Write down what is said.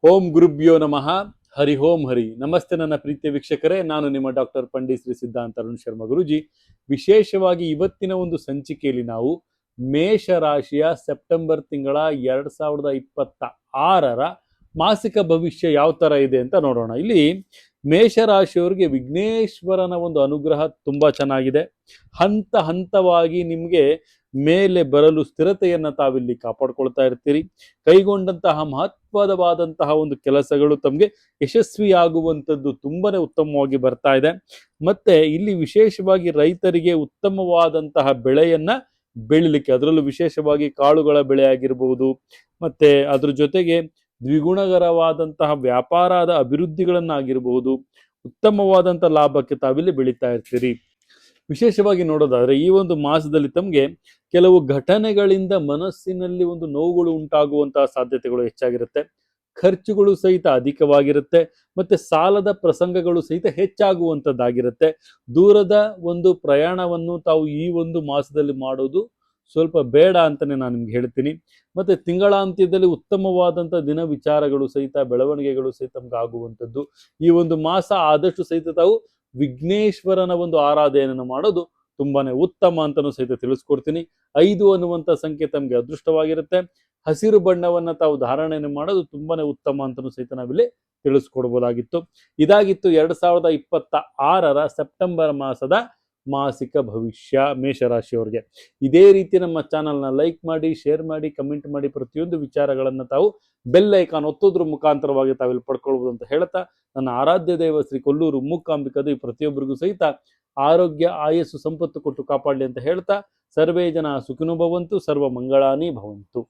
ಓಂ ಗುರುಭ್ಯೋ ನಮಃ. ಹರಿ ಓಂ ಹರಿ. ನಮಸ್ತೆ ನನ್ನ ಪ್ರೀತಿಯ ವೀಕ್ಷಕರೇ, ನಾನು ನಿಮ್ಮ ಡಾಕ್ಟರ್ ಪಂಡಿತ್ ಶ್ರೀ ಸಿದ್ಧಾಂತ ಅರುಣ್ ಶರ್ಮಾ ಗುರುಜಿ. ವಿಶೇಷವಾಗಿ ಇವತ್ತಿನ ಒಂದು ಸಂಚಿಕೆಯಲ್ಲಿ ನಾವು ಮೇಷರಾಶಿಯ ಸೆಪ್ಟೆಂಬರ್ ತಿಂಗಳ 2026ರ ಮಾಸಿಕ ಭವಿಷ್ಯ ಯಾವ ತರ ಇದೆ ಅಂತ ನೋಡೋಣ. ಇಲ್ಲಿ ಮೇಷರಾಶಿಯವರಿಗೆ ವಿಘ್ನೇಶ್ವರನ ಒಂದು ಅನುಗ್ರಹ ತುಂಬಾ ಚೆನ್ನಾಗಿದೆ. ಹಂತ ಹಂತವಾಗಿ ನಿಮಗೆ ಮೇಲೆ ಬರಲು ಸ್ಥಿರತೆಯನ್ನ ತಾವಿಲ್ಲಿ ಕಾಪಾಡ್ಕೊಳ್ತಾ ಇರ್ತೀರಿ. ಕೈಗೊಂಡಂತಹ ಮಹತ್ವದವಾದಂತಹ ಒಂದು ಕೆಲಸಗಳು ತಮಗೆ ಯಶಸ್ವಿಯಾಗುವಂಥದ್ದು ತುಂಬಾನೇ ಉತ್ತಮವಾಗಿ ಬರ್ತಾ ಇದೆ. ಮತ್ತೆ ಇಲ್ಲಿ ವಿಶೇಷವಾಗಿ ರೈತರಿಗೆ ಉತ್ತಮವಾದಂತಹ ಬೆಳೆಯನ್ನ ಬೆಳಿಲಿಕ್ಕೆ, ಅದರಲ್ಲೂ ವಿಶೇಷವಾಗಿ ಕಾಳುಗಳ ಬೆಳೆ ಆಗಿರಬಹುದು, ಮತ್ತೆ ಅದ್ರ ಜೊತೆಗೆ ದ್ವಿಗುಣಕರವಾದಂತಹ ವ್ಯಾಪಾರದ ಅಭಿವೃದ್ಧಿಗಳನ್ನಾಗಿರಬಹುದು, ಉತ್ತಮವಾದಂತಹ ಲಾಭಕ್ಕೆ ತಾವಿಲ್ಲಿ ಬೆಳೀತಾ ಇರ್ತೀರಿ. ವಿಶೇಷವಾಗಿ ನೋಡೋದಾದ್ರೆ ಈ ಒಂದು ಮಾಸದಲ್ಲಿ ತಮಗೆ ಕೆಲವು ಘಟನೆಗಳಿಂದ ಮನಸ್ಸಿನಲ್ಲಿ ಒಂದು ನೋವುಗಳು ಉಂಟಾಗುವಂತಹ ಸಾಧ್ಯತೆಗಳು ಹೆಚ್ಚಾಗಿರುತ್ತೆ. ಖರ್ಚುಗಳು ಸಹಿತ ಅಧಿಕವಾಗಿರುತ್ತೆ. ಮತ್ತೆ ಸಾಲದ ಪ್ರಸಂಗಗಳು ಸಹಿತ ಹೆಚ್ಚಾಗುವಂಥದ್ದಾಗಿರುತ್ತೆ. ದೂರದ ಒಂದು ಪ್ರಯಾಣವನ್ನು ತಾವು ಈ ಒಂದು ಮಾಸದಲ್ಲಿ ಮಾಡೋದು ಸ್ವಲ್ಪ ಬೇಡ ಅಂತಾನೆ ನಾನು ನಿಮ್ಗೆ ಹೇಳ್ತೀನಿ. ಮತ್ತೆ ತಿಂಗಳಾಂತ್ಯದಲ್ಲಿ ಉತ್ತಮವಾದಂಥ ದಿನ ವಿಚಾರಗಳು ಸಹಿತ, ಬೆಳವಣಿಗೆಗಳು ಸಹಿತ ನಮ್ಗೆ ಆಗುವಂಥದ್ದು. ಈ ಒಂದು ಮಾಸ ಆದಷ್ಟು ಸಹಿತ ತಾವು ವಿಘ್ನೇಶ್ವರನ ಒಂದು ಆರಾಧನೆಯನ್ನು ಮಾಡೋದು ತುಂಬಾನೇ ಉತ್ತಮ ಅಂತಾನೂ ಸಹಿತ ತಿಳಿಸ್ಕೊಡ್ತೀನಿ. 5 ಅನ್ನುವಂಥ ಸಂಖ್ಯೆ ತಮಗೆ ಅದೃಷ್ಟವಾಗಿರುತ್ತೆ. ಹಸಿರು ಬಣ್ಣವನ್ನ ತಾವು ಧಾರಣೆಯನ್ನು ಮಾಡೋದು ತುಂಬಾನೇ ಉತ್ತಮ ಅಂತಾನೂ ಸಹಿತ ನಾವಿಲ್ಲಿ ತಿಳಿಸ್ಕೊಡ್ಬೋದಾಗಿತ್ತು. ಇದಾಗಿತ್ತು 2026ರ ಸೆಪ್ಟೆಂಬರ್ ಮಾಸದ ಮಾಸಿಕ ಭವಿಷ್ಯ ಮೇಷರಾಶಿಯವರಿಗೆ. ಇದೇ ರೀತಿ ನಮ್ಮ ಚಾನಲ್ನ ಲೈಕ್ ಮಾಡಿ, ಶೇರ್ ಮಾಡಿ, ಕಮೆಂಟ್ ಮಾಡಿ, ಪ್ರತಿಯೊಂದು ವಿಚಾರಗಳನ್ನ ತಾವು ಬೆಲ್ ಐಕಾನ್ ಒತ್ತೋದ್ರ ಮುಖಾಂತರವಾಗಿ ತಾವಿಲ್ಲಿ ಪಡ್ಕೊಳ್ಬಹುದು ಅಂತ ಹೇಳ್ತಾ, ನನ್ನ ಆರಾಧ್ಯ ದೈವ ಶ್ರೀ ಕೊಲ್ಲೂರು ಮೂಕಾಂಬಿಕದು ಈ ಪ್ರತಿಯೊಬ್ಬರಿಗೂ ಸಹಿತ ಆರೋಗ್ಯ, ಆಯಸ್ಸು, ಸಂಪತ್ತು ಕೊಟ್ಟು ಕಾಪಾಡಲಿ ಅಂತ ಹೇಳ್ತಾ, ಸರ್ವೇ ಜನ ಸುಖಿನೋ ಭವಂತು, ಸರ್ವ ಮಂಗಳಾನಿ ಭವಂತು.